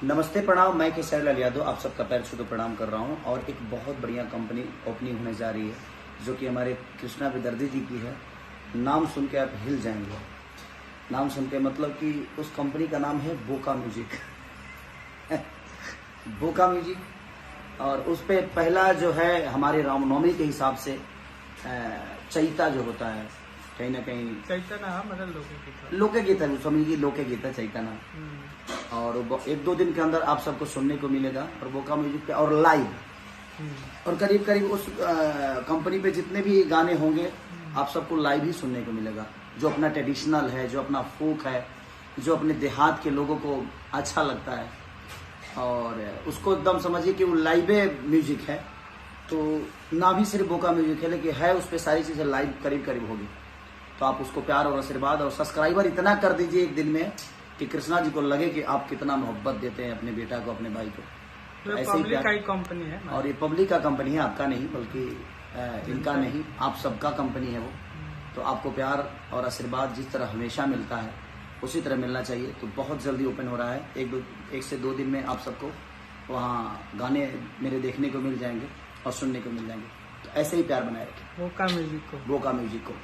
नमस्ते, प्रणाम। मैं केसरी लाल यादव आप सबका पैर छू के प्रणाम कर रहा हूं। और एक बहुत बढ़िया कंपनी ओपनिंग होने जा रही है जो कि हमारे कृष्णा विदर्दी जी की है। नाम सुन के आप हिल जाएंगे। नाम सुन के मतलब कि उस कंपनी का नाम है बोका म्यूजिक। बोका म्यूजिक। और उस पे पहला जो है हमारे रामनवमी के हिसाब से चैता जो होता है, कहीं ना कहीं चैता ना मतलब लोकगीत है, समझिए लोकगीत है चैता ना। और एक दो दिन के अंदर आप सबको सुनने को मिलेगा और बोका म्यूजिक पे और लाइव। और करीब करीब उस कंपनी पे जितने भी गाने होंगे आप सबको लाइव ही सुनने को मिलेगा। जो अपना ट्रेडिशनल है, जो अपना फोक है, जो अपने देहात के लोगों को अच्छा लगता है, और उसको एकदम समझिए कि वो लाइव म्यूजिक है। तो ना भी सिर्फ बोका म्यूजिक है, लेकिन है उस पर सारी चीजें लाइव करीब करीब होगी। तो आप उसको प्यार और आशीर्वाद और सब्सक्राइबर इतना कर दीजिए एक दिन में कि कृष्णा जी को लगे कि आप कितना मोहब्बत देते हैं अपने बेटा को, अपने भाई को। तो ऐसे ही का कंपनी है और ये पब्लिक का कंपनी है, आपका नहीं, बल्कि इनका नहीं, आप सबका कंपनी है वो। तो आपको प्यार और आशीर्वाद जिस तरह हमेशा मिलता है उसी तरह मिलना चाहिए। तो बहुत जल्दी ओपन हो रहा है, एक से दो दिन में आप सबको वहाँ गाने मेरे देखने को मिल जाएंगे और सुनने को मिल जाएंगे। तो ऐसे ही प्यार बनाए रखें बोका म्यूजिक को। बोका म्यूजिक को।